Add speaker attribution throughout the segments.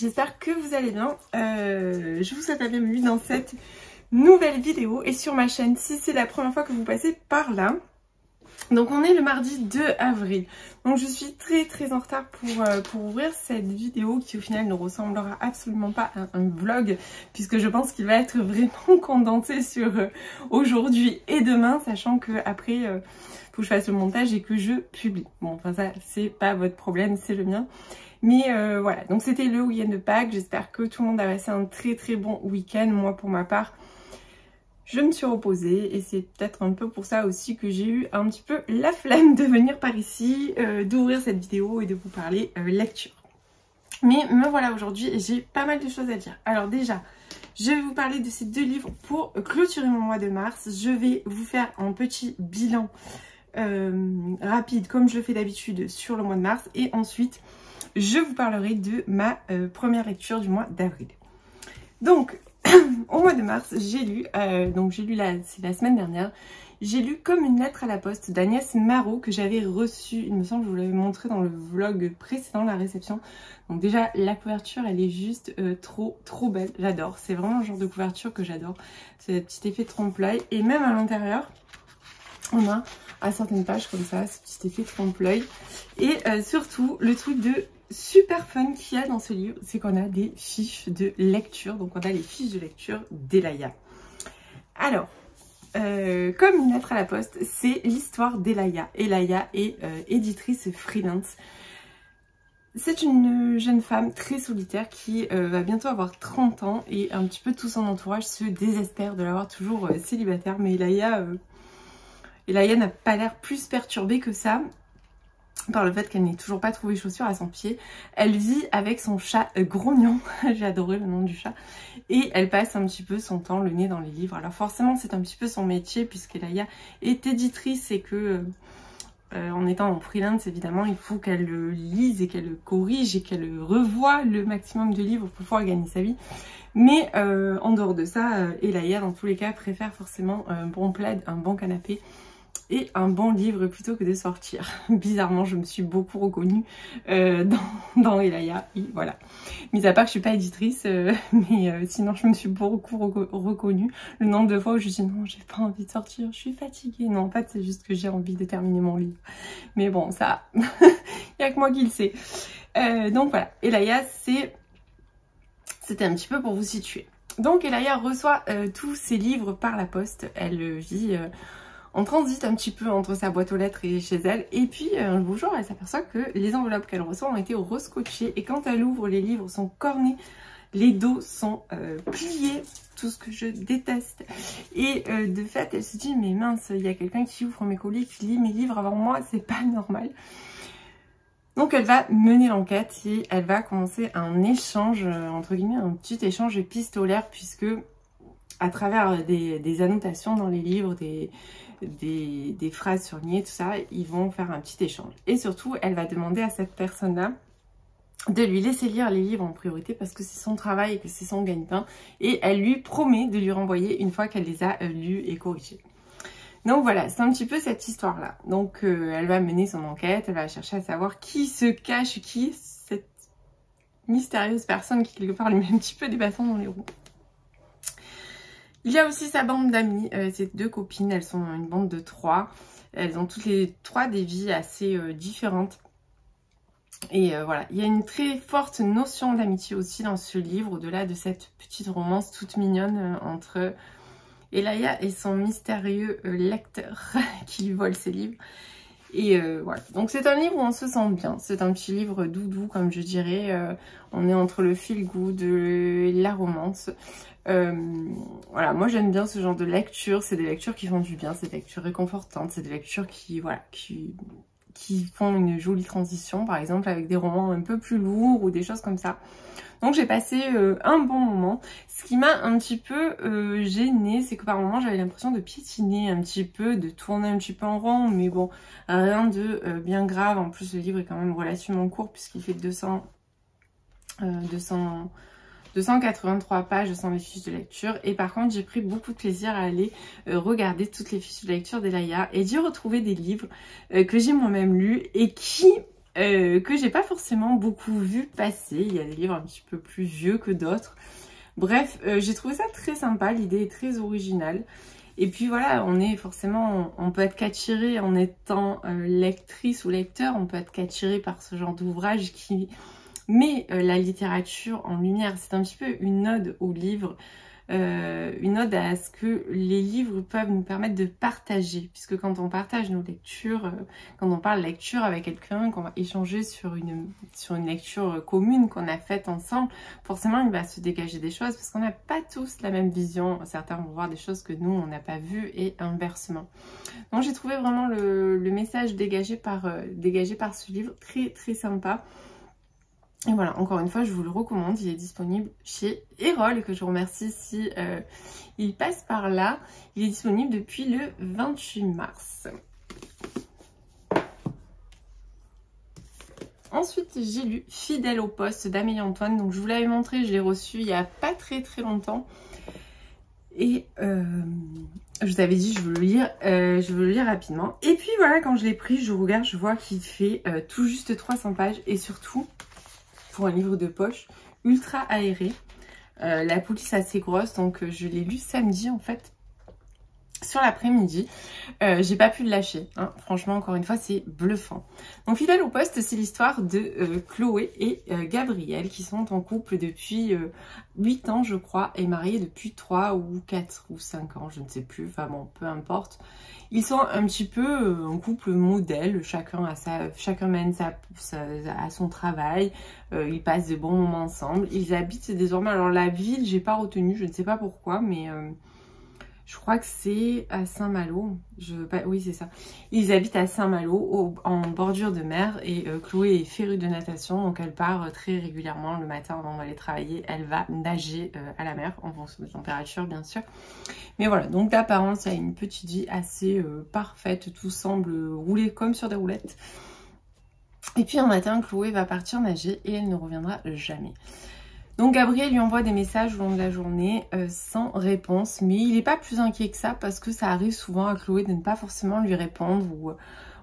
Speaker 1: j'espère que vous allez bien. Je vous souhaite la bienvenue dans cette nouvelle vidéo et sur ma chaîne si c'est la première fois que vous passez par là. Donc on est le mardi 2 avril, donc je suis très en retard pour ouvrir cette vidéo qui au final ne ressemblera absolument pas à un vlog, puisque je pense qu'il va être vraiment condensé sur aujourd'hui et demain, sachant que après faut que je fasse le montage et que je publie. Bon, enfin ça c'est pas votre problème, c'est le mien. Mais voilà, donc c'était le week-end de Pâques, j'espère que tout le monde a passé un très bon week-end. Moi pour ma part, je me suis reposée et c'est peut-être un peu pour ça aussi que j'ai eu un petit peu la flemme de venir par ici, d'ouvrir cette vidéo et de vous parler lecture. Mais me voilà aujourd'hui et j'ai pas mal de choses à dire. Alors déjà, je vais vous parler de ces deux livres pour clôturer mon mois de mars. Je vais vous faire un petit bilan rapide comme je le fais d'habitude sur le mois de mars. Et ensuite, je vous parlerai de ma première lecture du mois d'avril. Donc, au mois de mars, j'ai lu, c'est la semaine dernière, j'ai lu Comme une lettre à la poste d'Agnès Marot que j'avais reçu, il me semble que je vous l'avais montré dans le vlog précédent, la réception. Donc déjà, la couverture, elle est juste trop belle, j'adore. C'est vraiment le genre de couverture que j'adore. C'est un petit effet trompe-l'œil et même à l'intérieur, on a à certaines pages comme ça, ce petit effet trompe-l'œil. Et surtout, le truc de super fun qu'il y a dans ce livre, c'est qu'on a des fiches de lecture. Donc on a les fiches de lecture d'Elaya. Alors, comme une lettre à la poste, c'est l'histoire d'Elaya. Elaya est éditrice freelance. C'est une jeune femme très solitaire qui va bientôt avoir 30 ans et un petit peu tout son entourage se désespère de l'avoir toujours célibataire. Mais Elaya n'a pas l'air plus perturbée que ça, par le fait qu'elle n'ait toujours pas trouvé chaussures à son pied. Elle vit avec son chat grognon, j'ai adoré le nom du chat, et elle passe un petit peu son temps le nez dans les livres. Alors forcément c'est un petit peu son métier puisqu'Elaya est éditrice et que en étant en freelance évidemment il faut qu'elle lise et qu'elle corrige et qu'elle revoie le maximum de livres pour pouvoir gagner sa vie. Mais en dehors de ça, Elaya dans tous les cas préfère forcément un bon plaid, un bon canapé et un bon livre plutôt que de sortir. Bizarrement, je me suis beaucoup reconnue dans Elaya. Et voilà. Mis à part que je suis pas éditrice, mais sinon je me suis beaucoup reconnue. Le nombre de fois où je dis non, j'ai pas envie de sortir, je suis fatiguée. Non, en fait, c'est juste que j'ai envie de terminer mon livre. Mais bon, ça, il n'y a que moi qui le sais. Donc voilà, Elaya, c'était un petit peu pour vous situer. Donc Elaya reçoit tous ses livres par la poste. Elle vit on transite un petit peu entre sa boîte aux lettres et chez elle. Et puis un beau jour, elle s'aperçoit que les enveloppes qu'elle reçoit ont été rescotchées. Et quand elle ouvre, les livres sont cornés, les dos sont pliés, tout ce que je déteste. Et de fait, elle se dit, mais mince, il y a quelqu'un qui ouvre mes colis, qui lit mes livres avant moi, c'est pas normal. Donc elle va mener l'enquête et elle va commencer un échange, entre guillemets, un petit échange épistolaire, puisque à travers des annotations dans les livres, des phrases surlignées, tout ça, ils vont faire un petit échange. Et surtout, elle va demander à cette personne-là de lui laisser lire les livres en priorité parce que c'est son travail et que c'est son gagne-pain. Et elle lui promet de lui renvoyer une fois qu'elle les a lus et corrigés. Donc voilà, c'est un petit peu cette histoire-là. Donc elle va mener son enquête, elle va chercher à savoir qui se cache, qui est cette mystérieuse personne qui quelque part lui met un petit peu des bâtons dans les roues. Il y a aussi sa bande d'amis, ces deux copines, elles sont une bande de 3. Elles ont toutes les 3 des vies assez différentes. Et voilà, il y a une très forte notion d'amitié aussi dans ce livre, au-delà de cette petite romance toute mignonne entre Elaya et son mystérieux lecteur qui lui vole ses livres. Et voilà, donc c'est un livre où on se sent bien, c'est un petit livre doudou comme je dirais, on est entre le feel good et la romance. Voilà, moi j'aime bien ce genre de lecture, c'est des lectures qui font du bien, c'est des lectures réconfortantes, c'est des lectures qui, voilà, qui font une jolie transition, par exemple avec des romans un peu plus lourds ou des choses comme ça. Donc j'ai passé un bon moment. Ce qui m'a un petit peu gênée, c'est que par moments j'avais l'impression de piétiner un petit peu, de tourner un petit peu en rond, mais bon, rien de bien grave. En plus le livre est quand même relativement court puisqu'il fait 283 pages sans les fiches de lecture. Et par contre j'ai pris beaucoup de plaisir à aller regarder toutes les fiches de lecture d'Elaya et d'y retrouver des livres que j'ai moi-même lus et qui que j'ai pas forcément beaucoup vu passer. Il y a des livres un petit peu plus vieux que d'autres. Bref, j'ai trouvé ça très sympa, l'idée est très originale. Et puis voilà, on peut être qu'attiré en étant lectrice ou lecteur, on peut être qu'attiré par ce genre d'ouvrage qui met la littérature en lumière. C'est un petit peu une ode au livre, une ode à ce que les livres peuvent nous permettre de partager. Puisque quand on partage nos lectures, quand on parle lecture avec quelqu'un, qu'on va échanger sur une lecture commune qu'on a faite ensemble, forcément il va se dégager des choses parce qu'on n'a pas tous la même vision. Certains vont voir des choses que nous on n'a pas vues et inversement. Donc j'ai trouvé vraiment le message dégagé par ce livre très très sympa. Et voilà, encore une fois, je vous le recommande. Il est disponible chez Erol, que je remercie si il passe par là. Il est disponible depuis le 28 mars. Ensuite, j'ai lu Fidèle au poste d'Amélie Antoine. Donc, je vous l'avais montré, je l'ai reçu il n'y a pas très longtemps. Et je vous avais dit, je veux le lire rapidement. Et puis voilà, quand je l'ai pris, je regarde, je vois qu'il fait tout juste 300 pages. Et surtout, pour un livre de poche, ultra aéré. La police assez grosse, donc je l'ai lu samedi en fait, sur l'après-midi. J'ai pas pu le lâcher, hein. Franchement, encore une fois, c'est bluffant. Donc Fidèle au poste, c'est l'histoire de Chloé et Gabriel qui sont en couple depuis 8 ans je crois, et mariés depuis 3 ou 4 ou 5 ans, je ne sais plus, enfin bon, peu importe. Ils sont un petit peu un couple modèle, chacun mène à son travail, ils passent de bons moments ensemble. Ils habitent désormais, alors la ville, j'ai pas retenu, je ne sais pas pourquoi, mais je crois que c'est à Saint-Malo. Oui, c'est ça. Ils habitent à Saint-Malo, en bordure de mer. Et Chloé est férue de natation. Donc elle part très régulièrement le matin avant d'aller travailler. Elle va nager à la mer, en fonction de la température, bien sûr. Mais voilà, donc d'apparence, il y a une petite vie assez parfaite. Tout semble rouler comme sur des roulettes. Et puis un matin, Chloé va partir nager et elle ne reviendra jamais. Donc Gabriel lui envoie des messages au long de la journée sans réponse, mais il n'est pas plus inquiet que ça parce que ça arrive souvent à Chloé de ne pas forcément lui répondre ou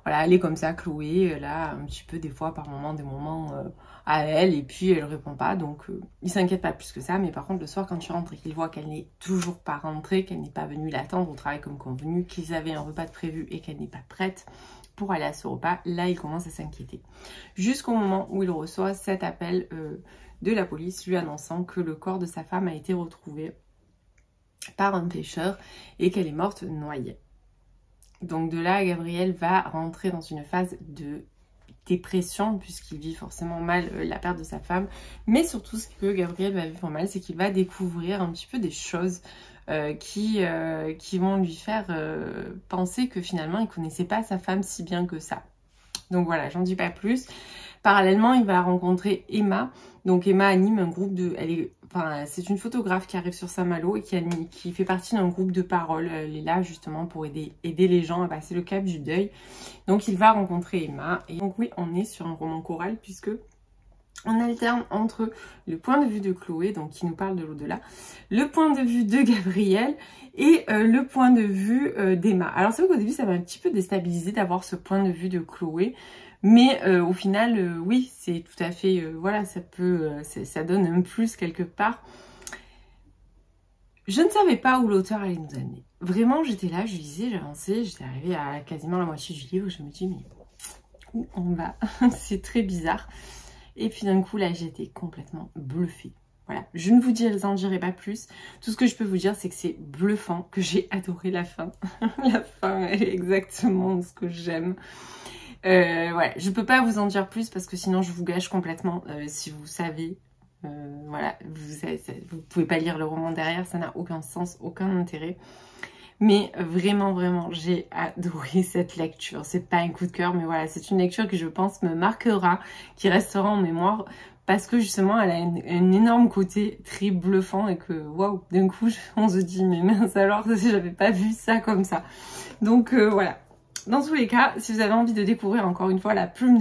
Speaker 1: voilà, elle est comme ça, Chloé, elle a un petit peu des fois par moment des moments à elle et puis elle répond pas, donc il s'inquiète pas plus que ça. Mais par contre le soir quand il rentre et qu'il voit qu'elle n'est toujours pas rentrée, qu'elle n'est pas venue l'attendre au travail comme convenu, qu'ils avaient un repas de prévu et qu'elle n'est pas prête pour aller à ce repas, là il commence à s'inquiéter. Jusqu'au moment où il reçoit cet appel de la police lui annonçant que le corps de sa femme a été retrouvé par un pêcheur et qu'elle est morte noyée. Donc de là, Gabriel va rentrer dans une phase de dépression puisqu'il vit forcément mal la perte de sa femme. Mais surtout, ce que Gabriel va vivre mal, c'est qu'il va découvrir un petit peu des choses qui vont lui faire penser que finalement, il ne connaissait pas sa femme si bien que ça. Donc voilà, j'en dis pas plus. Parallèlement, il va rencontrer Emma. Donc Emma anime un groupe de... c'est une photographe qui arrive sur Saint-Malo et qui fait partie d'un groupe de parole. Elle est là justement pour aider les gens à passer le cap du deuil. Donc il va rencontrer Emma. Et donc oui, on est sur un roman choral puisque on alterne entre le point de vue de Chloé, donc qui nous parle de l'au-delà, le point de vue de Gabriel et le point de vue d'Emma. Alors c'est vrai qu'au début ça m'a un petit peu déstabilisé d'avoir ce point de vue de Chloé. Mais au final, oui, c'est tout à fait, voilà, ça donne un plus quelque part. Je ne savais pas où l'auteur allait nous amener. Vraiment, j'étais là, je lisais, j'avançais, j'étais arrivée à quasiment la moitié du livre, je me dis, mais où on va? C'est très bizarre. Et puis d'un coup, là, j'étais complètement bluffée. Voilà, je ne vous en dirai pas plus. Tout ce que je peux vous dire, c'est que c'est bluffant, que j'ai adoré la fin. La fin, elle est exactement ce que j'aime. Voilà, je peux pas vous en dire plus parce que sinon je vous gâche complètement. Si vous savez, voilà, vous pouvez pas lire le roman derrière, ça n'a aucun sens, aucun intérêt. Mais vraiment, vraiment, j'ai adoré cette lecture. C'est pas un coup de cœur, mais voilà, c'est une lecture que je pense me marquera, qui restera en mémoire parce que justement, elle a un énorme côté très bluffant et que, waouh, d'un coup, on se dit, mais mince alors, j'avais pas vu ça comme ça. Donc voilà. Dans tous les cas, si vous avez envie de découvrir encore une fois la plume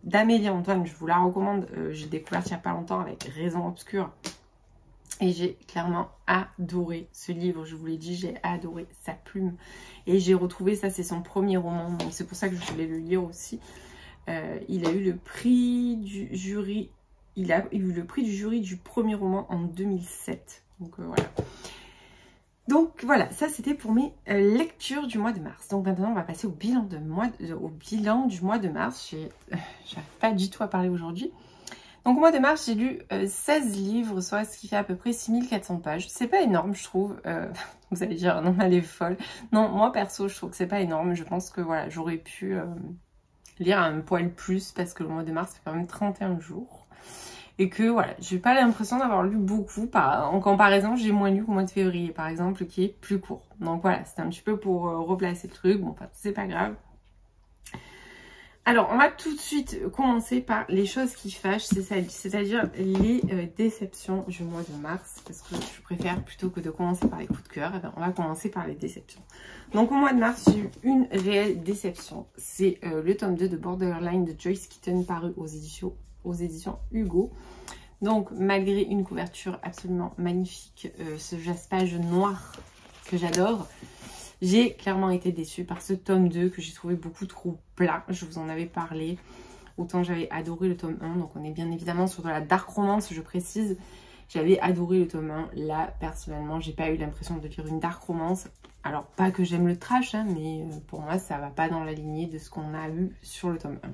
Speaker 1: d'Amélie Antoine, je vous la recommande. J'ai découvert il n'y a pas longtemps avec Raison Obscure. Et j'ai clairement adoré ce livre, je vous l'ai dit, j'ai adoré sa plume. Et j'ai retrouvé, ça c'est son premier roman, donc c'est pour ça que je voulais le lire aussi. Il a eu le prix du jury. Il a eu le prix du jury du premier roman en 2007. Donc voilà. Donc voilà, ça c'était pour mes lectures du mois de mars. Donc maintenant on va passer au bilan, du mois de mars. J'arrive pas du tout à parler aujourd'hui. Donc au mois de mars j'ai lu 16 livres, soit ce qui fait à peu près 6400 pages. C'est pas énorme je trouve. Vous allez dire non elle est folle. Non, moi perso je trouve que c'est pas énorme. Je pense que voilà, j'aurais pu lire un poil plus parce que le mois de mars c'est quand même 31 jours. Et que voilà, j'ai pas l'impression d'avoir lu beaucoup. En comparaison, j'ai moins lu qu'au mois de février, par exemple, qui est plus court. Donc voilà, c'était un petit peu pour replacer le truc. Bon, enfin, c'est pas grave. Alors, on va tout de suite commencer par les choses qui fâchent, c'est-à-dire les déceptions du mois de mars. Parce que je préfère, plutôt que de commencer par les coups de cœur, eh bien, on va commencer par les déceptions. Donc, au mois de mars, j'ai eu une réelle déception. C'est le tome 2 de Borderline de Joyce Keaton, paru aux éditions Hugo. Donc malgré une couverture absolument magnifique, ce jaspage noir que j'adore, j'ai clairement été déçue par ce tome 2 que j'ai trouvé beaucoup trop plat. Je vous en avais parlé, autant j'avais adoré le tome 1, donc on est bien évidemment sur de la dark romance, je précise. J'avais adoré le tome 1, là personnellement j'ai pas eu l'impression de lire une dark romance. Alors pas que j'aime le trash, hein, mais pour moi ça va pas dans la lignée de ce qu'on a eu sur le tome 1.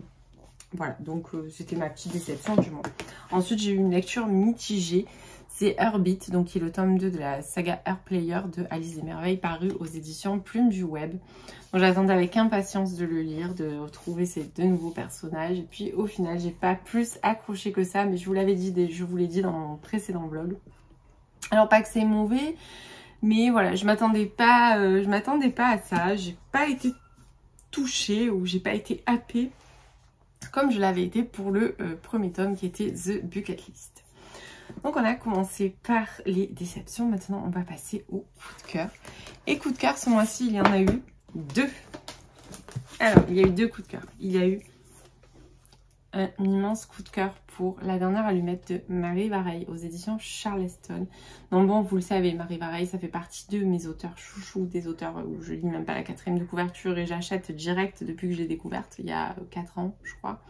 Speaker 1: Voilà, donc c'était ma petite déception du mois. Ensuite, j'ai eu une lecture mitigée. C'est Herbit, donc qui est le tome 2 de la saga Airplayer de Alice des Merveilles, paru aux éditions Plume du Web. Donc j'attendais avec impatience de le lire, de retrouver ces deux nouveaux personnages. Et puis au final, j'ai pas plus accroché que ça, mais je vous l'avais dit, je vous l'ai dit dans mon précédent vlog. Alors pas que c'est mauvais, mais voilà, je m'attendais pas à ça. J'ai pas été touchée ou j'ai pas été happée comme je l'avais été pour le premier tome qui était The Bucket List. Donc on a commencé par les déceptions, maintenant on va passer au coup de cœur. Et coup de cœur, ce mois-ci, il y en a eu 2. Alors, il y a eu 2 coups de cœur. Il y a eu un immense coup de cœur pour La dernière allumette de Marie Vareille aux éditions Charleston. Donc bon, vous le savez, Marie Vareille, ça fait partie de mes auteurs chouchous, des auteurs où je lis même pas la 4e de couverture et j'achète direct depuis que je l'ai découverte, il y a 4 ans, je crois.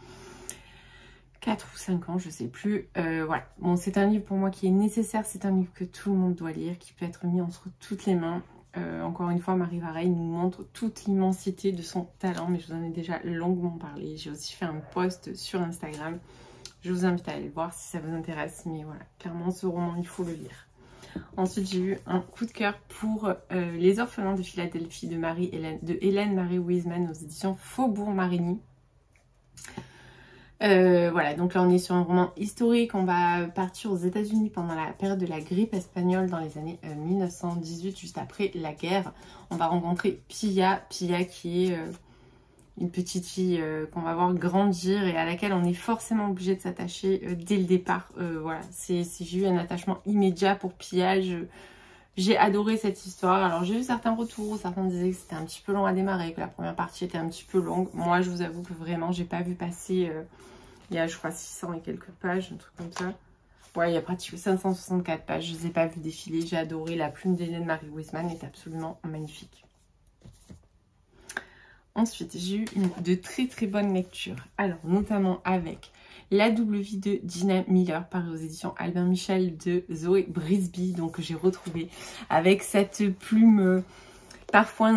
Speaker 1: 4 ou 5 ans, je sais plus. Voilà, bon, c'est un livre pour moi qui est nécessaire, c'est un livre que tout le monde doit lire, qui peut être mis entre toutes les mains. Encore une fois, Marie Vareille nous montre toute l'immensité de son talent, mais je vous en ai déjà longuement parlé. J'ai aussi fait un post sur Instagram. Je vous invite à aller le voir si ça vous intéresse, mais voilà, clairement ce roman, il faut le lire. Ensuite, j'ai eu un coup de cœur pour Les orphelins de Philadelphie de Hélène Marie Wiseman aux éditions Faubourg Marigny. Voilà, donc là on est sur un roman historique, on va partir aux États-Unis pendant la période de la grippe espagnole dans les années 1918, juste après la guerre. On va rencontrer Pia qui est une petite fille qu'on va voir grandir et à laquelle on est forcément obligé de s'attacher dès le départ. Voilà, j'ai eu un attachement immédiat pour Pia, j'ai adoré cette histoire. Alors j'ai eu certains retours, certains disaient que c'était un petit peu long à démarrer, que la première partie était un petit peu longue. Moi je vous avoue que vraiment j'ai pas vu passer, il y a je crois 600 et quelques pages, un truc comme ça. Ouais, il y a pratiquement 564 pages, je les ai pas vues défiler, j'ai adoré. La plume d'Hélène Marie Wiseman est absolument magnifique. Ensuite j'ai eu de très très bonnes lectures, alors notamment avec La double vie de Gina Miller, paru aux éditions Albin Michel de Zoé Brisby, donc j'ai retrouvé avec cette plume parfois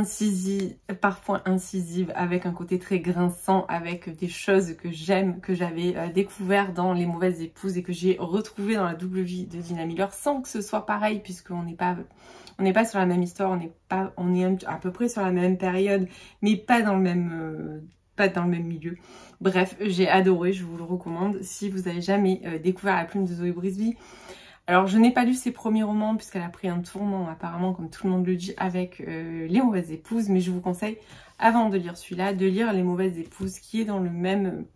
Speaker 1: incisive, avec un côté très grinçant, avec des choses que j'aime, que j'avais découvert dans Les Mauvaises Épouses et que j'ai retrouvé dans La double vie de Gina Miller, sans que ce soit pareil, puisqu'on n'est pas sur la même histoire, on est à peu près sur la même période, mais pas dans le même milieu. Bref, j'ai adoré, je vous le recommande. Si vous n'avez jamais découvert La plume de Zoé Brisby, alors je n'ai pas lu ses premiers romans puisqu'elle a pris un tournant apparemment, comme tout le monde le dit, avec Les Mauvaises Épouses, mais je vous conseille, avant de lire celui-là, de lire Les Mauvaises Épouses, qui est dans le même,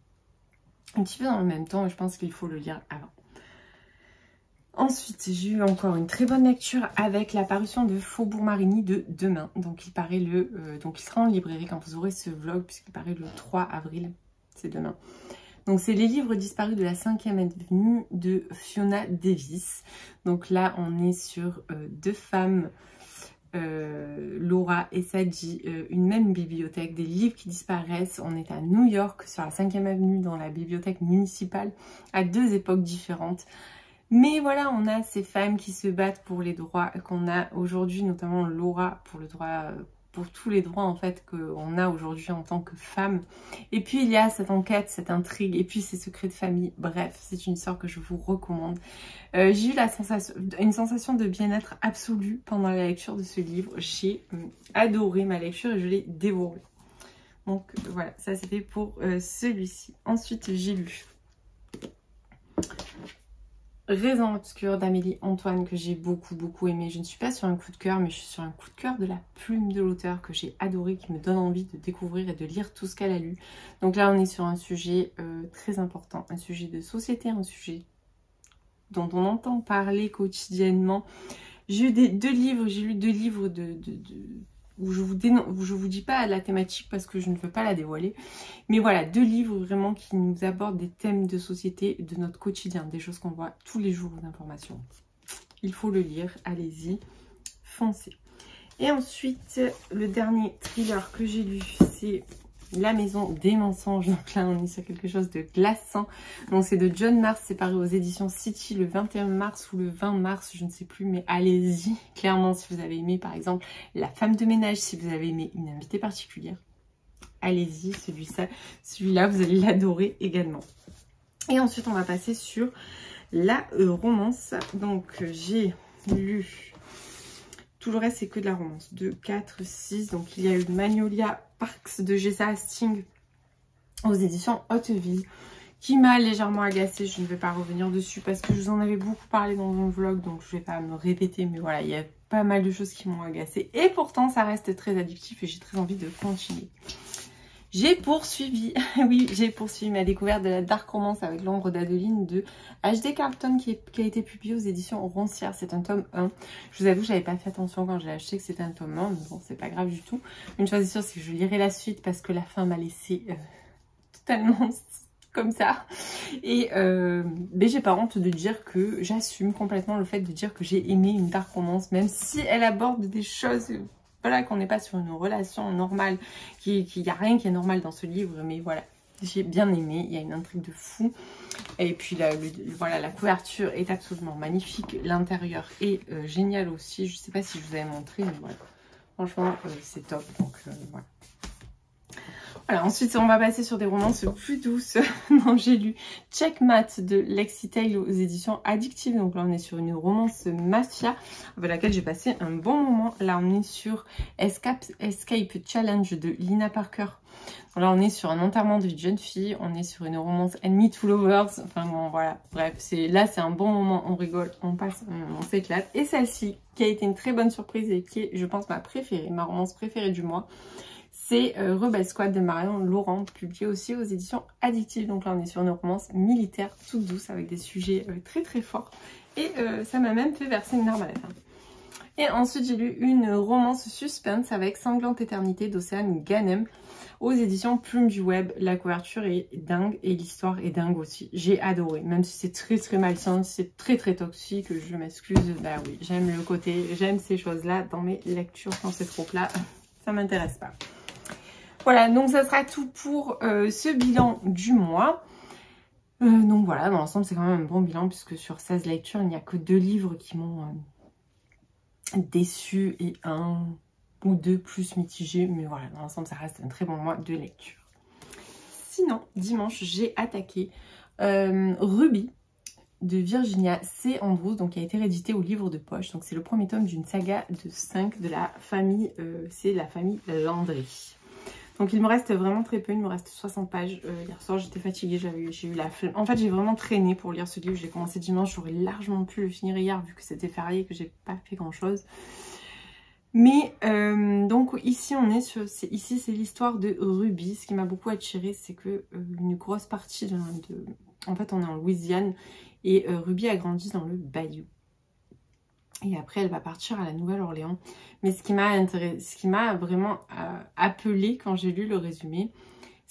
Speaker 1: un petit peu dans le même temps, et je pense qu'il faut le lire avant. Ensuite, j'ai eu encore une très bonne lecture avec la parution de Faubourg Marigny de demain. Donc il paraît donc il sera en librairie quand vous aurez ce vlog, puisqu'il paraît le 3 avril, c'est demain. Donc c'est Les livres disparus de la 5e avenue de Fiona Davis. Donc là on est sur 2 femmes Laura et Sadie, une même bibliothèque, des livres qui disparaissent. On est à New York, sur la 5e avenue, dans la bibliothèque municipale, à 2 époques différentes. Mais voilà, on a ces femmes qui se battent pour les droits qu'on a aujourd'hui, notamment Laura pour le droit, pour tous les droits en fait qu'on a aujourd'hui en tant que femme. Et puis il y a cette enquête, cette intrigue, et puis ces secrets de famille. Bref, c'est une histoire que je vous recommande. J'ai eu une sensation de bien-être absolue pendant la lecture de ce livre. J'ai adoré ma lecture et je l'ai dévoré. Donc voilà, ça c'était pour celui-ci. Ensuite, j'ai lu Raisin obscur d'Amélie Antoine, que j'ai beaucoup aimé. Je ne suis pas sur un coup de cœur, mais je suis sur un coup de cœur de la plume de l'auteur que j'ai adoré, qui me donne envie de découvrir et de lire tout ce qu'elle a lu. Donc là, on est sur un sujet très important, un sujet de société, un sujet dont on entend parler quotidiennement. J'ai lu deux livres où je vous dis pas la thématique parce que je ne veux pas la dévoiler. Mais voilà, 2 livres vraiment qui nous abordent des thèmes de société, de notre quotidien, des choses qu'on voit tous les jours d'informations. Il faut le lire, allez-y, foncez. Et ensuite, le dernier thriller que j'ai lu, c'est La Maison des Mensonges. Donc là, on est sur quelque chose de glaçant. Donc c'est de John Marrs, c'est paru aux éditions City le 21 mars ou le 20 mars, je ne sais plus, mais allez-y. Clairement, si vous avez aimé par exemple La femme de ménage, si vous avez aimé Une invitée particulière, allez-y, celui-là, vous allez l'adorer également. Et ensuite, on va passer sur la romance. Donc j'ai lu... Tout le reste, c'est que de la romance. 2, 4, 6. Donc, il y a eu Magnolia Parks de Jessa Hastings aux éditions Hauteville, qui m'a légèrement agacée. Je ne vais pas revenir dessus parce que je vous en avais beaucoup parlé dans mon vlog. Donc, je ne vais pas me répéter. Mais voilà, il y a pas mal de choses qui m'ont agacée. Et pourtant, ça reste très addictif et j'ai très envie de continuer. J'ai poursuivi, oui, j'ai poursuivi ma découverte de la dark romance avec l'ombre d'Adeline de H.D. Carlton qui a été publié aux éditions Roncière. C'est un tome 1. Je vous avoue, j'avais pas fait attention quand je l'ai acheté que c'était un tome 1, mais bon, c'est pas grave du tout. Une chose est sûre, c'est que je lirai la suite parce que la fin m'a laissé totalement comme ça. Et mais j'ai pas honte de dire que j'assume complètement le fait de dire que j'ai aimé une dark romance, même si elle aborde des choses... Voilà, qu'on n'est pas sur une relation normale, qu'il n'y a rien qui est normal dans ce livre, mais voilà, j'ai bien aimé, il y a une intrigue de fou. Et puis voilà, la couverture est absolument magnifique, l'intérieur est génial aussi, je ne sais pas si je vous avais montré, mais voilà, franchement c'est top, donc voilà. Voilà, ensuite on va passer sur des romances plus douces. Non, j'ai lu Checkmate de Lexi Tale aux éditions Addictive. Donc là on est sur une romance mafia avec laquelle j'ai passé un bon moment. Là on est sur Escape Challenge de Lina Parker. Donc là on est sur un enterrement de jeune fille. On est sur une romance Enemy to Lovers. Enfin bon voilà, bref, là c'est un bon moment, on rigole, on passe, on s'éclate. Et celle-ci qui a été une très bonne surprise et qui est je pense ma préférée, ma romance préférée du mois. C'est Rebel Squad de Marion Laurent, publié aussi aux éditions Addictive. Donc là, on est sur une romance militaire toute douce avec des sujets très forts. Et ça m'a même fait verser une larme à la fin. Et ensuite, j'ai lu une romance suspense avec Sanglante Éternité d'Océane Ganem aux éditions Plume du Web. La couverture est dingue et l'histoire est dingue aussi. J'ai adoré, même si c'est très malsain, c'est très toxique, je m'excuse. Bah oui, j'aime le côté, j'aime ces choses-là dans mes lectures quand c'est trop plat. Ça m'intéresse pas. Voilà, donc ça sera tout pour ce bilan du mois. Donc voilà, dans l'ensemble, c'est quand même un bon bilan puisque sur 16 lectures, il n'y a que 2 livres qui m'ont déçu et 1 ou 2 plus mitigés. Mais voilà, dans l'ensemble, ça reste un très bon mois de lecture. Sinon, dimanche, j'ai attaqué Ruby de Virginia C. Andrews, donc qui a été réédité au livre de poche. Donc c'est le premier tome d'une saga de 5 de la famille, c'est la famille Landry. Donc il me reste vraiment très peu, il me reste 60 pages. Hier soir j'étais fatiguée, j'ai eu la flemme. En fait j'ai vraiment traîné pour lire ce livre, j'ai commencé dimanche, j'aurais largement pu le finir hier vu que c'était férié et que j'ai pas fait grand chose. Mais donc ici on est sur, ici c'est l'histoire de Ruby. Ce qui m'a beaucoup attirée c'est que une grosse partie en fait on est en Louisiane et Ruby a grandi dans le Bayou. Et après, elle va partir à la Nouvelle-Orléans. Mais ce qui m'a vraiment appelée quand j'ai lu le résumé,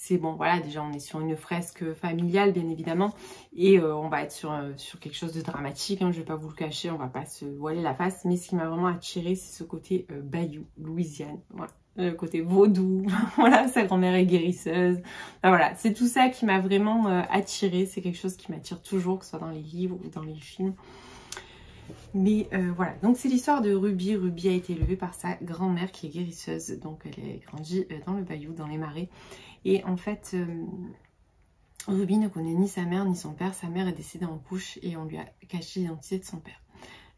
Speaker 1: c'est bon, voilà, déjà on est sur une fresque familiale bien évidemment, et on va être sur quelque chose de dramatique, hein, je vais pas vous le cacher, on va pas se voiler la face, mais ce qui m'a vraiment attirée, c'est ce côté Bayou, Louisiane, voilà. Le côté vaudou, voilà, sa grand-mère est guérisseuse, enfin, voilà, c'est tout ça qui m'a vraiment attirée, c'est quelque chose qui m'attire toujours, que ce soit dans les livres ou dans les films. Mais voilà, donc c'est l'histoire de Ruby. Ruby a été élevée par sa grand-mère qui est guérisseuse, donc elle a grandi dans le bayou, dans les marais. Et en fait, Ruby ne connaît ni sa mère ni son père. Sa mère est décédée en couche et on lui a caché l'identité de son père.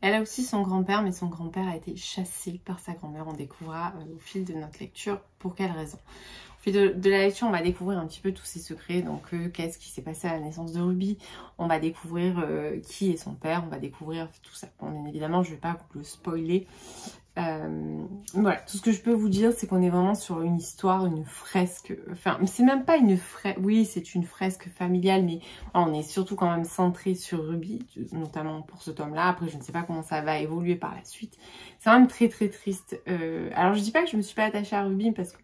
Speaker 1: Elle a aussi son grand-père, mais son grand-père a été chassé par sa grand-mère. On découvrira au fil de notre lecture pour quelle raison. Au fil de la lecture, on va découvrir un petit peu tous ses secrets. Donc, qu'est-ce qui s'est passé à la naissance de Ruby? On va découvrir qui est son père. On va découvrir tout ça. Bon, bien évidemment, je ne vais pas vous le spoiler. Voilà, tout ce que je peux vous dire, c'est qu'on est vraiment sur une histoire, une fresque, enfin, c'est même pas une fresque, oui, c'est une fresque familiale, mais on est surtout quand même centré sur Ruby, notamment pour ce tome-là. Après, je ne sais pas comment ça va évoluer par la suite. C'est quand même très très triste. Alors, je dis pas que je me suis pas attachée à Ruby, parce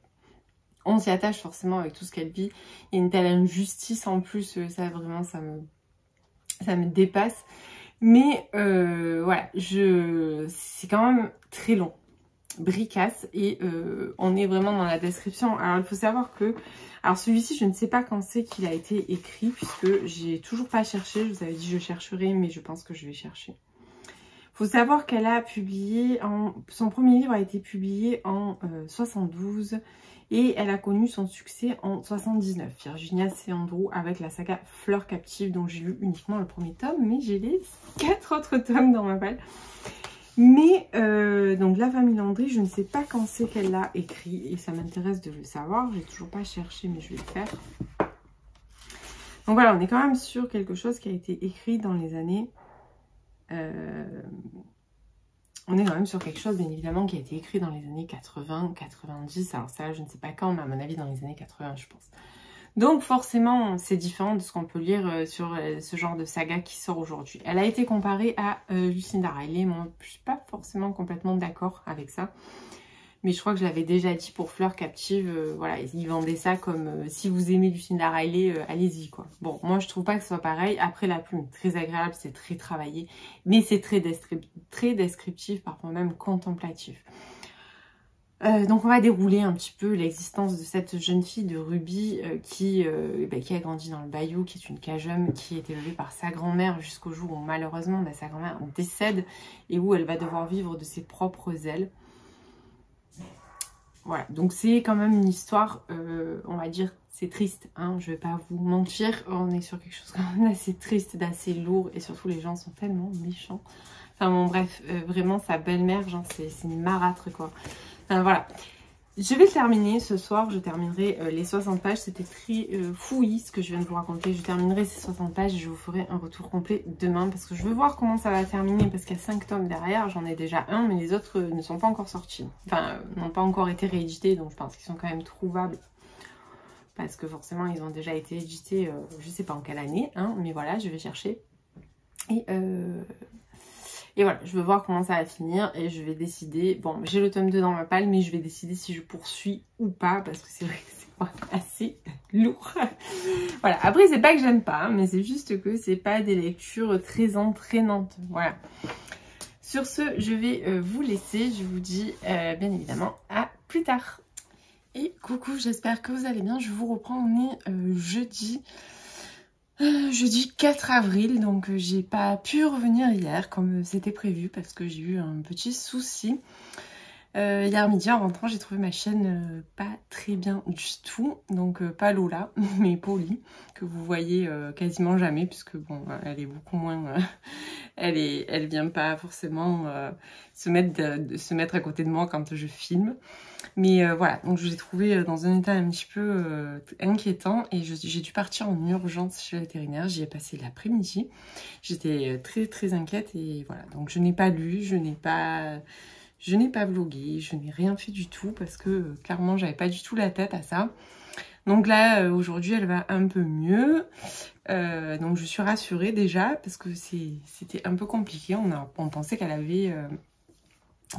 Speaker 1: qu'on s'y attache forcément avec tout ce qu'elle vit. Il y a une telle injustice en plus, ça vraiment, ça me dépasse. Mais voilà, c'est quand même très long, bricasse, et on est vraiment dans la description. Alors il faut savoir que, alors celui-ci je ne sais pas quand c'est qu'il a été écrit, puisque j'ai toujours pas cherché. Je vous avais dit je chercherai, mais je pense que je vais chercher. Il faut savoir qu'elle a publié, son premier livre a été publié en 72, et elle a connu son succès en 79, Virginia C. Andrews, avec la saga Fleur captive, dont j'ai lu uniquement le premier tome, mais j'ai les 4 autres tomes dans ma palle. Mais, donc La famille Landry, je ne sais pas quand c'est qu'elle l'a écrit, et ça m'intéresse de le savoir. J'ai toujours pas cherché, mais je vais le faire. Donc voilà, on est quand même sur quelque chose qui a été écrit dans les années... on est quand même sur quelque chose, bien évidemment, qui a été écrit dans les années 80, 90. Alors ça, je ne sais pas quand, mais à mon avis, dans les années 80, je pense. Donc forcément, c'est différent de ce qu'on peut lire sur ce genre de saga qui sort aujourd'hui. Elle a été comparée à Lucinda Riley. Moi, je ne suis pas forcément complètement d'accord avec ça. Mais je crois que je l'avais déjà dit pour Fleur captive. Voilà, ils vendaient ça comme si vous aimez Lucinda Riley, allez-y quoi. Bon, moi je trouve pas que ce soit pareil. Après, la plume est très agréable, c'est très travaillé. Mais c'est très descriptif, parfois même contemplatif. Donc on va dérouler un petit peu l'existence de cette jeune fille de Ruby qui a grandi dans le bayou, qui est une cajum, qui est élevée par sa grand-mère jusqu'au jour où malheureusement sa grand-mère décède et où elle va devoir vivre de ses propres ailes. Voilà, donc c'est quand même une histoire, on va dire, c'est triste, hein, je vais pas vous mentir, on est sur quelque chose quand même d'assez triste, d'assez lourd, et surtout les gens sont tellement méchants. Enfin bon bref, vraiment sa belle-mère, genre c'est une marâtre quoi. Enfin voilà, je vais terminer ce soir, je terminerai les 60 pages, c'était très fouillis ce que je viens de vous raconter. Je terminerai ces 60 pages et je vous ferai un retour complet demain parce que je veux voir comment ça va terminer parce qu'il y a 5 tomes derrière, j'en ai déjà un mais les autres ne sont pas encore sortis. Enfin, n'ont pas encore été réédités donc je pense qu'ils sont quand même trouvables parce que forcément ils ont déjà été édités, je sais pas en quelle année, hein, mais voilà, je vais chercher. Et voilà, je veux voir comment ça va finir et je vais décider. Bon, j'ai le tome 2 dans ma palle, mais je vais décider si je poursuis ou pas parce que c'est vrai que c'est assez lourd. Voilà, après c'est pas que j'aime pas, hein, mais c'est juste que c'est pas des lectures très entraînantes. Voilà. Sur ce, je vais vous laisser. Je vous dis bien évidemment à plus tard. Et coucou, j'espère que vous allez bien. Je vous reprends, on est jeudi 4 avril, donc j'ai pas pu revenir hier comme c'était prévu parce que j'ai eu un petit souci. Hier midi en rentrant, j'ai trouvé ma chaîne pas très bien du tout, donc pas Lola, mais Polly, que vous voyez quasiment jamais puisque bon, elle est beaucoup moins... elle vient pas forcément se mettre à côté de moi quand je filme. Mais voilà, donc je l'ai trouvé dans un état un petit peu inquiétant et j'ai dû partir en urgence chez le vétérinaire. J'y ai passé l'après-midi. J'étais très très inquiète et voilà. Donc je n'ai pas lu, je n'ai pas vlogué, je n'ai rien fait du tout parce que clairement j'avais pas du tout la tête à ça. Donc là aujourd'hui elle va un peu mieux. Donc je suis rassurée déjà parce que c'était un peu compliqué. On pensait qu'elle avait...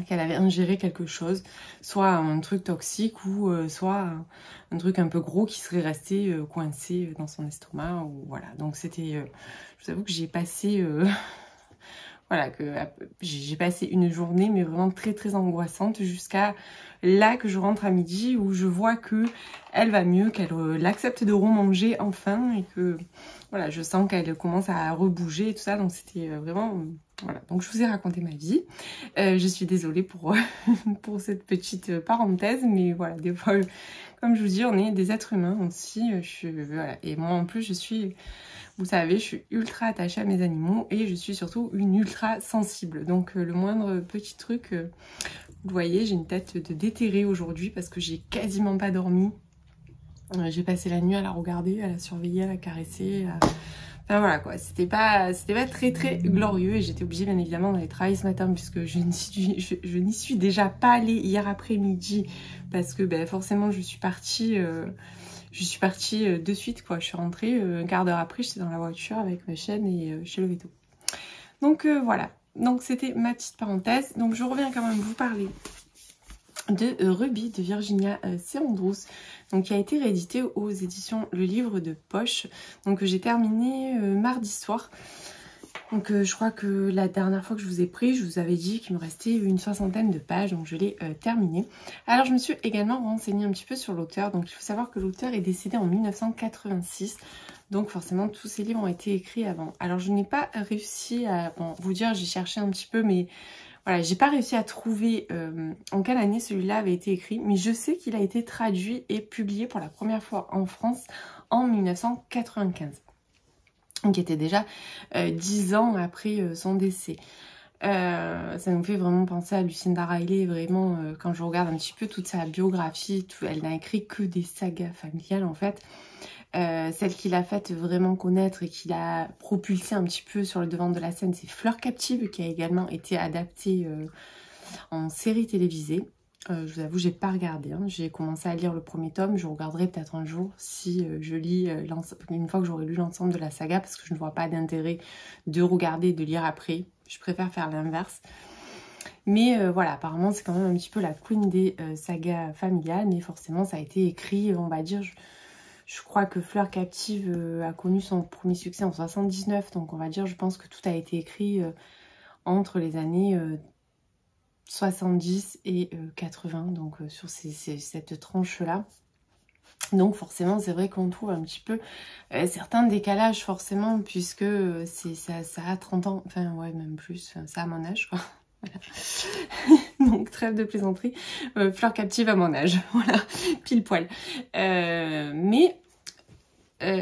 Speaker 1: qu'elle avait ingéré quelque chose, soit un truc toxique ou soit un truc un peu gros qui serait resté coincé dans son estomac. Ou voilà. Donc c'était, je vous avoue que j'ai passé, voilà, que j'ai passé une journée mais vraiment très très angoissante jusqu'à là que je rentre à midi où je vois que elle va mieux, qu'elle accepte de remanger enfin et que voilà, je sens qu'elle commence à rebouger et tout ça. Donc c'était vraiment... Voilà, donc je vous ai raconté ma vie. Je suis désolée pour, pour cette petite parenthèse, mais voilà, des fois, comme je vous dis, on est des êtres humains aussi. Voilà. Et moi en plus, je suis, vous savez, je suis ultra attachée à mes animaux et je suis surtout une ultra sensible. Donc le moindre petit truc, vous voyez, j'ai une tête de déterrée aujourd'hui parce que j'ai quasiment pas dormi. J'ai passé la nuit à la regarder, à la surveiller, à la caresser, Enfin voilà quoi, c'était pas très très glorieux et j'étais obligée bien évidemment d'aller travailler ce matin puisque je n'y suis déjà pas allée hier après-midi parce que ben, forcément je suis partie de suite quoi. Je suis rentrée un quart d'heure après, j'étais dans la voiture avec ma chienne et chez le veto. Donc voilà, donc c'était ma petite parenthèse. Donc je reviens quand même vous parler de Ruby de Virginia Serondros, donc qui a été réédité aux éditions Le Livre de Poche, donc j'ai terminé mardi soir. Donc je crois que la dernière fois que je vous ai pris, je vous avais dit qu'il me restait une 60aine de pages, donc je l'ai terminé. Alors je me suis également renseignée un petit peu sur l'auteur, donc il faut savoir que l'auteur est décédé en 1986, donc forcément tous ces livres ont été écrits avant. Alors je n'ai pas réussi à vous dire, j'ai cherché un petit peu, mais voilà, j'ai pas réussi à trouver en quelle année celui-là avait été écrit, mais je sais qu'il a été traduit et publié pour la première fois en France en 1995. Donc qui était déjà 10 ans après son décès. Ça nous fait vraiment penser à Lucinda Riley, vraiment, quand je regarde un petit peu toute sa biographie, elle n'a écrit que des sagas familiales en fait. Celle qui l'a faite vraiment connaître et qui l'a propulsée un petit peu sur le devant de la scène, c'est Fleur Captive, qui a également été adaptée en série télévisée. Je vous avoue, j'ai pas regardé, hein. J'ai commencé à lire le premier tome, je regarderai peut-être un jour si je lis une fois que j'aurai lu l'ensemble de la saga, parce que je ne vois pas d'intérêt de regarder et de lire après. Je préfère faire l'inverse. Mais voilà, apparemment c'est quand même un petit peu la queen des sagas familiales, mais forcément ça a été écrit, on va dire... Je crois que Fleur Captive a connu son premier succès en 79, donc on va dire, je pense que tout a été écrit entre les années 70 et 80, donc sur cette tranche-là. Donc forcément, c'est vrai qu'on trouve un petit peu certains décalages forcément, puisque ça a 30 ans, enfin ouais, même plus, ça a mon âge quoi. Voilà. Donc trêve de plaisanterie, Fleur Captive à mon âge, voilà, pile poil.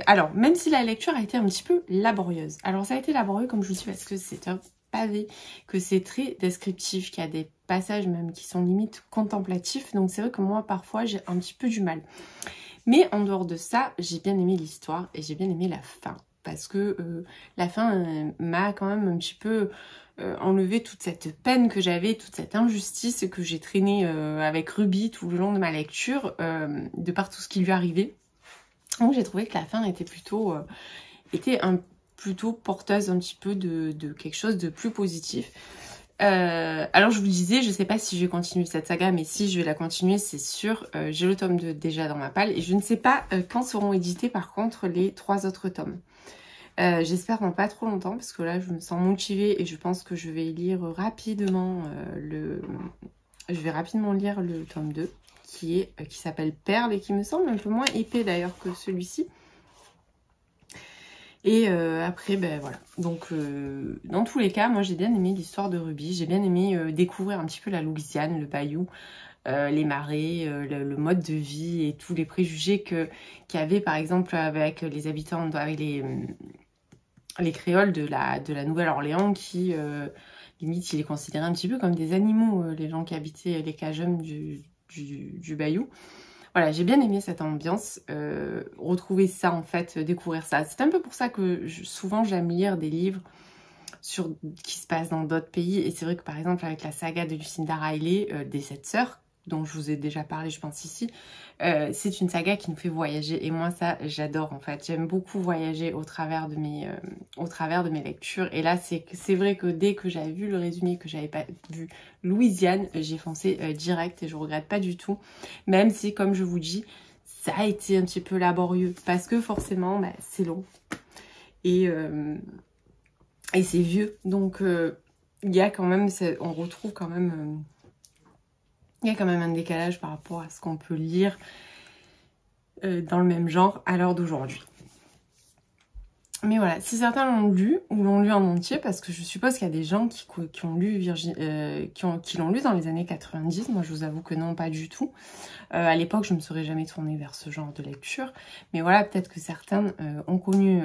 Speaker 1: Alors, même si la lecture a été un petit peu laborieuse. Alors ça a été laborieux comme je vous dis parce que c'est un pavé, que c'est très descriptif, qu'il y a des passages même qui sont limite contemplatifs. Donc c'est vrai que moi parfois j'ai un petit peu du mal. Mais en dehors de ça, j'ai bien aimé l'histoire et j'ai bien aimé la fin. Parce que la fin m'a quand même un petit peu enlevé toute cette peine que j'avais, toute cette injustice que j'ai traînée avec Ruby tout le long de ma lecture, de par tout ce qui lui arrivait. Donc j'ai trouvé que la fin était plutôt, plutôt porteuse un petit peu de quelque chose de plus positif. Alors je vous disais, je sais pas si je vais continuer cette saga, mais si je vais la continuer, c'est sûr. J'ai le tome 2 déjà dans ma palle et je ne sais pas quand seront édités par contre les 3 autres tomes. J'espère dans pas trop longtemps parce que là je me sens motivée et je pense que je vais lire rapidement je vais rapidement lire le tome 2 qui s'appelle Perle et qui me semble un peu moins épais d'ailleurs que celui-ci. Et après, ben voilà. Donc, dans tous les cas, moi j'ai bien aimé l'histoire de Ruby. J'ai bien aimé découvrir un petit peu la Louisiane, le bayou, les marées, le mode de vie et tous les préjugés qu'il y avait par exemple avec les habitants, avec les créoles de la Nouvelle-Orléans qui, limite, il est considéré un petit peu comme des animaux, les gens qui habitaient les Cajuns du bayou. Voilà, j'ai bien aimé cette ambiance, retrouver ça en fait, découvrir ça. C'est un peu pour ça que souvent j'aime lire des livres qui se passent dans d'autres pays. Et c'est vrai que par exemple avec la saga de Lucinda Riley, des 7 sœurs, dont je vous ai déjà parlé, je pense, ici. C'est une saga qui nous fait voyager. Et moi, ça, j'adore, en fait. J'aime beaucoup voyager au travers de mes lectures. Et là, c'est vrai que dès que j'avais vu le résumé, que j'avais pas vu Louisiane, j'ai foncé direct et je regrette pas du tout. Même si, comme je vous dis, ça a été un petit peu laborieux. Parce que forcément, bah, c'est long. Et c'est vieux. Donc, il y a quand même, on retrouve quand même... il y a quand même un décalage par rapport à ce qu'on peut lire dans le même genre à l'heure d'aujourd'hui. Mais voilà, si certains l'ont lu ou l'ont lu en entier, parce que je suppose qu'il y a des gens qui ont lu qui l'ont lu dans les années 90, moi je vous avoue que non, pas du tout. À l'époque, je ne me serais jamais tournée vers ce genre de lecture. Mais voilà, peut-être que certains ont connu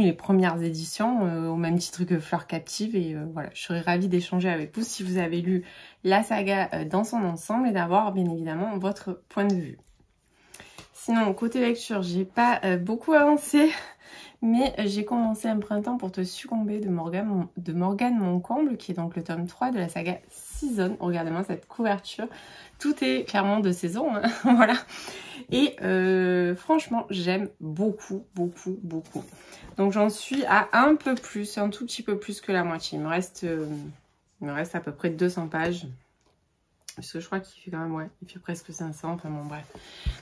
Speaker 1: les premières éditions au même titre que Fleur Captive. Et voilà, je serais ravie d'échanger avec vous si vous avez lu la saga dans son ensemble et d'avoir bien évidemment votre point de vue. Sinon, côté lecture, j'ai pas beaucoup avancé. Mais j'ai commencé Un printemps pour te succomber de Morgane Moncomble, qui est donc le tome 3 de la saga Season. Regardez-moi cette couverture. Tout est clairement de saison, hein. Voilà. Et franchement, j'aime beaucoup, beaucoup, beaucoup. Donc j'en suis à un peu plus, un tout petit peu plus que la moitié. Il me reste à peu près 200 pages. Parce que je crois qu'il fait quand même, ouais, il fait presque 500, enfin bon, bref.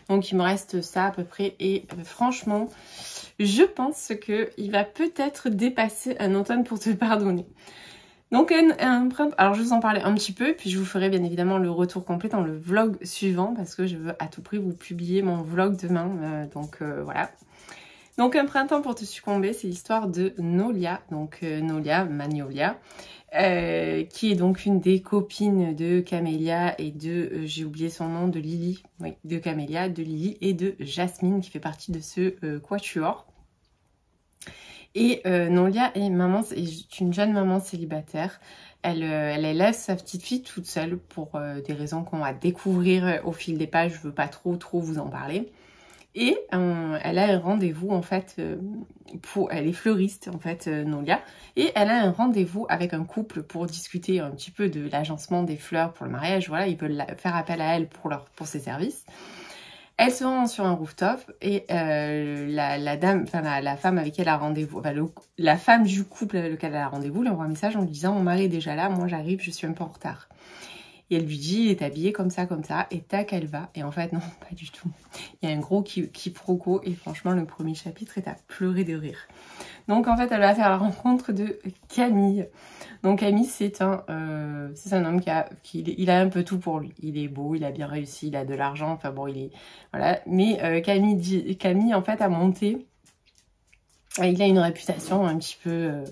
Speaker 1: Donc il me reste ça à peu près. Et franchement, je pense qu'il va peut-être dépasser Un automne pour te pardonner. Donc un printemps, alors je vais vous en parler un petit peu, puis je vous ferai bien évidemment le retour complet dans le vlog suivant, parce que je veux à tout prix vous publier mon vlog demain, donc voilà. Donc Un printemps pour te succomber, c'est l'histoire de Nolia, donc Magnolia, qui est donc une des copines de Camélia et de, j'ai oublié son nom, de Lily, oui, de Camélia, de Lily et de Jasmine, qui fait partie de ce quatuor. Et Nolia est une jeune maman célibataire. Elle élève sa petite fille toute seule pour des raisons qu'on va découvrir au fil des pages. Je ne veux pas trop vous en parler. Et elle a un rendez-vous en fait, elle est fleuriste en fait, Nolia. Et elle a un rendez-vous avec un couple pour discuter un petit peu de l'agencement des fleurs pour le mariage. Voilà, ils veulent faire appel à elle pour ses services. Elle se rend sur un rooftop et la femme avec qui elle a rendez-vous, la femme du couple avec lequel elle a rendez-vous lui envoie un message en lui disant « Mon mari est déjà là, moi j'arrive, je suis un peu en retard ». Et elle lui dit « Il est habillé comme ça, et tac, elle va. » Et en fait, non, pas du tout. Il y a un gros quiproquo et franchement, le premier chapitre est à pleurer de rire. Donc en fait, elle va faire la rencontre de Camille. Donc Camille, c'est un homme il a un peu tout pour lui. Il est beau, il a bien réussi, il a de l'argent, enfin bon, il est... Voilà. Mais Camille, en fait, a monté... Il a une réputation un petit peu...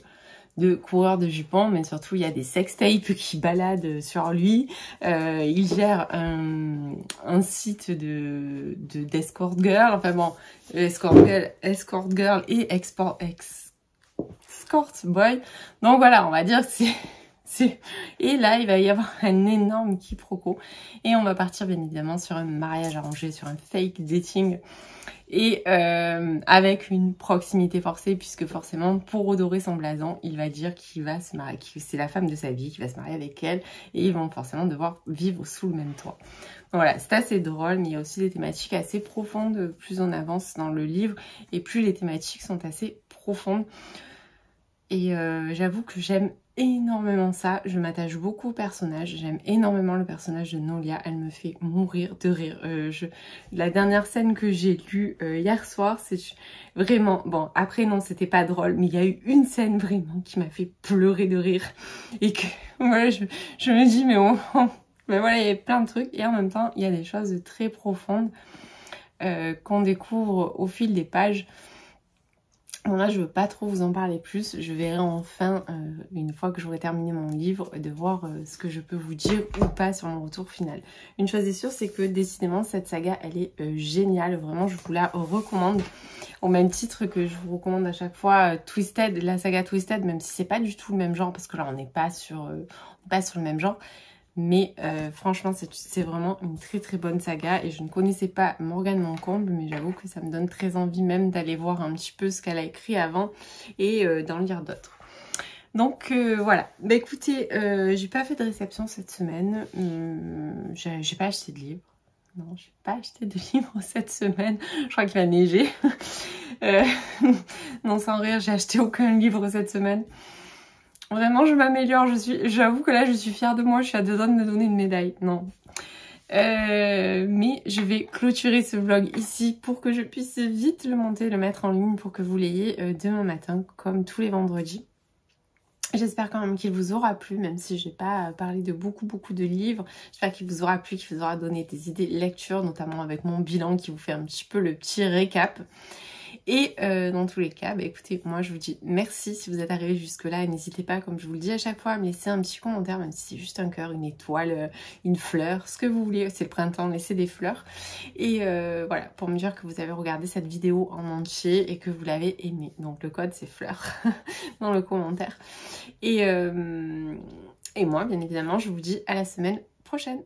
Speaker 1: de coureur de jupons, mais surtout il y a des sextapes qui baladent sur lui. Il gère un site d'escort girl, enfin bon, escort girl et escort boy. Donc voilà, on va dire que c'est... Et là, il va y avoir un énorme quiproquo. Et on va partir bien évidemment sur un mariage arrangé, sur un fake dating. Et avec une proximité forcée, puisque forcément, pour redorer son blason, il va dire qu'il va se marier, que c'est la femme de sa vie, qu'il va se marier avec elle, et ils vont forcément devoir vivre sous le même toit. Donc voilà, c'est assez drôle, mais il y a aussi des thématiques assez profondes, plus on avance dans le livre, et plus les thématiques sont assez profondes. Et j'avoue que j'aime énormément ça, je m'attache beaucoup au personnage, j'aime énormément le personnage de Nolia, elle me fait mourir de rire. La dernière scène que j'ai lue hier soir, c'est vraiment, bon après non c'était pas drôle, mais il y a eu une scène vraiment qui m'a fait pleurer de rire et que voilà, je me dis mais mais voilà, il y a plein de trucs et en même temps il y a des choses très profondes qu'on découvre au fil des pages. Bon là je veux pas trop vous en parler plus, je verrai enfin une fois que j'aurai terminé mon livre de voir ce que je peux vous dire ou pas sur mon retour final. Une chose est sûre, c'est que décidément cette saga elle est géniale, vraiment je vous la recommande au même titre que je vous recommande à chaque fois Twisted, la saga Twisted, même si c'est pas du tout le même genre parce que là on n'est pas sur le même genre. Mais franchement, c'est vraiment une très très bonne saga et je ne connaissais pas Morgane Moncomble, mais j'avoue que ça me donne très envie même d'aller voir un petit peu ce qu'elle a écrit avant et d'en lire d'autres. Donc voilà, bah écoutez, j'ai pas fait de réception cette semaine, j'ai pas acheté de livres. Non, j'ai pas acheté de livres cette semaine, je crois qu'il va neiger. Non, sans rire, j'ai acheté aucun livre cette semaine. Vraiment, je m'améliore, j'avoue que là, je suis fière de moi, je suis à 2 doigts de me donner une médaille. Non. Mais je vais clôturer ce vlog ici pour que je puisse vite le monter, le mettre en ligne pour que vous l'ayez demain matin, comme tous les vendredis. J'espère quand même qu'il vous aura plu, même si je n'ai pas parlé de beaucoup de livres. J'espère qu'il vous aura plu, qu'il vous aura donné des idées de lecture, notamment avec mon bilan qui vous fait un petit peu le petit récap. Et dans tous les cas, bah écoutez, moi je vous dis merci si vous êtes arrivé jusque là. N'hésitez pas, comme je vous le dis à chaque fois, à me laisser un petit commentaire, même si c'est juste un cœur, une étoile, une fleur, ce que vous voulez. C'est le printemps, laissez des fleurs. Et voilà, pour me dire que vous avez regardé cette vidéo en entier et que vous l'avez aimée. Donc le code c'est fleur dans le commentaire. Et moi, bien évidemment, je vous dis à la semaine prochaine.